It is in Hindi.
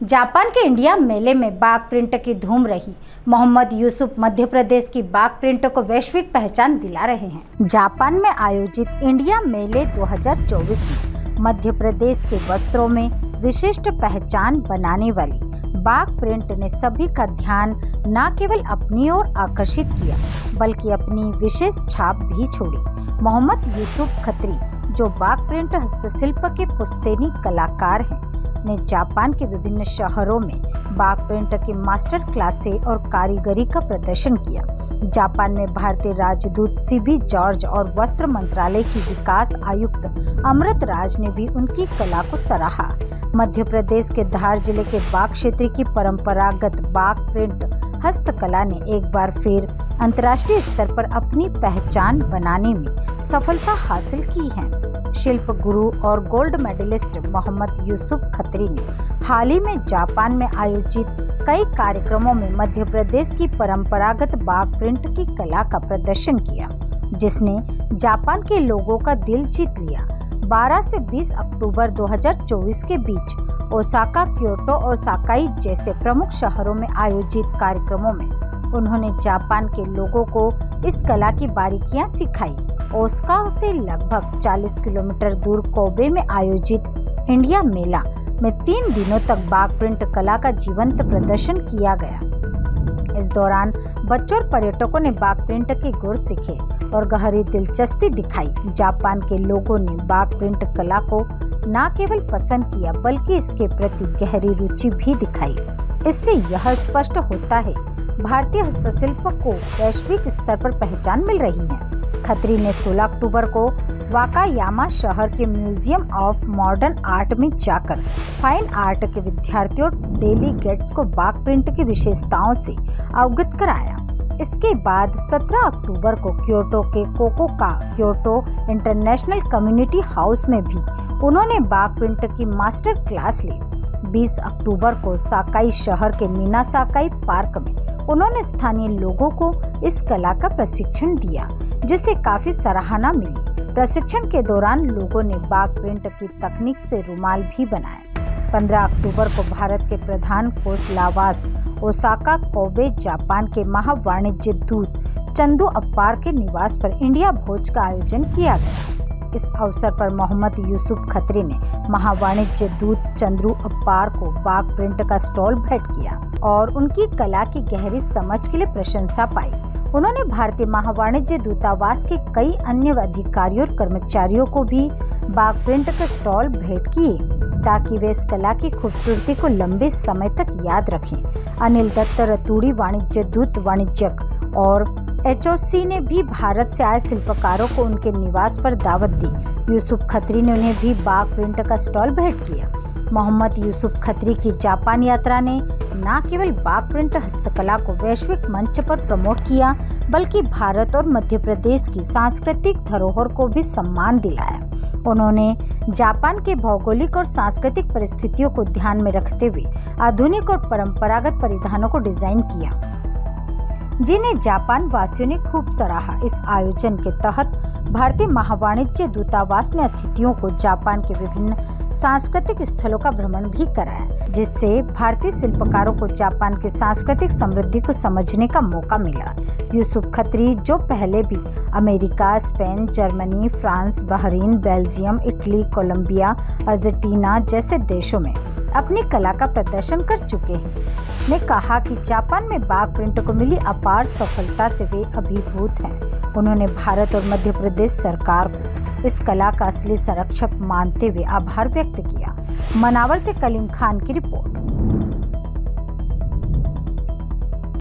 जापान के इंडिया मेले में बाघ प्रिंट की धूम रही। मोहम्मद यूसुफ मध्य प्रदेश की बाघ प्रिंट को वैश्विक पहचान दिला रहे हैं। जापान में आयोजित इंडिया मेले 2024 में मध्य प्रदेश के वस्त्रों में विशिष्ट पहचान बनाने वाली बाघ प्रिंट ने सभी का ध्यान न केवल अपनी ओर आकर्षित किया बल्कि अपनी विशेष छाप भी छोड़ी। मोहम्मद यूसुफ खत्री, जो बाघ प्रिंट हस्तशिल्प के पुश्तैनी कलाकार हैं, ने जापान के विभिन्न शहरों में बाघ प्रिंट की मास्टर क्लासें और कारीगरी का प्रदर्शन किया। जापान में भारतीय राजदूत सीबी जॉर्ज और वस्त्र मंत्रालय की विकास आयुक्त अमृत राज ने भी उनकी कला को सराहा। मध्य प्रदेश के धार जिले के बाघ क्षेत्र की परंपरागत बाघ प्रिंट हस्तकला ने एक बार फिर अंतर्राष्ट्रीय स्तर पर अपनी पहचान बनाने में सफलता हासिल की है। शिल्प गुरु और गोल्ड मेडलिस्ट मोहम्मद यूसुफ खत्री ने हाल ही में जापान में आयोजित कई कार्यक्रमों में मध्य प्रदेश की परंपरागत बाघ प्रिंट की कला का प्रदर्शन किया, जिसने जापान के लोगों का दिल जीत लिया। 12 से 20 अक्टूबर 2024 के बीच ओसाका, क्योटो और साकाई जैसे प्रमुख शहरों में आयोजित कार्यक्रमों में उन्होंने जापान के लोगों को इस कला की बारीकियां सिखाई। ओसाका से लगभग 40 किलोमीटर दूर कोबे में आयोजित इंडिया मेला में 3 दिनों तक बाघ प्रिंट कला का जीवंत प्रदर्शन किया गया। इस दौरान बच्चों और पर्यटकों ने बाघ प्रिंट के गुर सीखे और गहरी दिलचस्पी दिखाई। जापान के लोगों ने बाघ प्रिंट कला को न केवल पसंद किया बल्कि इसके प्रति गहरी रुचि भी दिखाई। इससे यह स्पष्ट होता है भारतीय हस्तशिल्प को वैश्विक स्तर पर पहचान मिल रही है। खत्री ने 16 अक्टूबर को वाकायामा शहर के म्यूजियम ऑफ मॉडर्न आर्ट में जाकर फाइन आर्ट के विद्यार्थियों और डेलीगेट्स को बाघ प्रिंट की विशेषताओं से अवगत कराया। इसके बाद 17 अक्टूबर को क्योटो के कोकोका क्योटो इंटरनेशनल कम्युनिटी हाउस में भी उन्होंने बाघ प्रिंट की मास्टर क्लास ली। 20 अक्टूबर को साकाई शहर के मीना साकाई पार्क में उन्होंने स्थानीय लोगों को इस कला का प्रशिक्षण दिया, जिसे काफी सराहना मिली। प्रशिक्षण के दौरान लोगों ने बाघ प्रिंट की तकनीक से रुमाल भी बनाए। 15 अक्टूबर को भारत के प्रधान कोषलावास ओसाका कोबे जापान के महावाणिज्य दूत चंदू अप्पार के निवास पर इंडिया भोज का आयोजन किया गया। इस अवसर पर मोहम्मद यूसुफ खत्री ने महावाणिज्य दूत चंद्रू अप्पार को बाघ प्रिंट का स्टॉल भेंट किया और उनकी कला की गहरी समझ के लिए प्रशंसा पाई। उन्होंने भारतीय महावाणिज्य दूतावास के कई अन्य अधिकारियों और कर्मचारियों को भी बाघ प्रिंट का स्टॉल भेंट किए ताकि वे इस कला की खूबसूरती को लंबे समय तक याद रखें। अनिल दत्त रतूड़ी वाणिज्य दूत वाणिज्यक और एचओसी ने भी भारत से आए शिल्पकारों को उनके निवास पर दावत दी। यूसुफ खत्री ने उन्हें भी बाघ प्रिंट का स्टॉल भेंट किया। मोहम्मद यूसुफ खत्री की जापान यात्रा ने न केवल बाघ प्रिंट हस्तकला को वैश्विक मंच पर प्रमोट किया बल्कि भारत और मध्य प्रदेश की सांस्कृतिक धरोहर को भी सम्मान दिलाया। उन्होंने जापान के भौगोलिक और सांस्कृतिक परिस्थितियों को ध्यान में रखते हुए आधुनिक और परंपरागत परिधानों को डिजाइन किया, जिन्हें जापान वासियों ने खूब सराहा। इस आयोजन के तहत भारतीय महावाणिज्य दूतावास ने अतिथियों को जापान के विभिन्न सांस्कृतिक स्थलों का भ्रमण भी कराया, जिससे भारतीय शिल्पकारों को जापान की सांस्कृतिक समृद्धि को समझने का मौका मिला। यूसुफ खत्री, जो पहले भी America, Spain, Germany, France, Bahrain, Belgium, Italy, Colombia, Argentina जैसे देशों में अपनी कला का प्रदर्शन कर चुके हैं, ने कहा कि जापान में बाघ प्रिंट को मिली अपार सफलता से वे अभिभूत हैं। उन्होंने भारत और मध्य प्रदेश सरकार को इस कला का असली संरक्षक मानते हुए आभार व्यक्त किया। मनावर से कलीम खान की रिपोर्ट।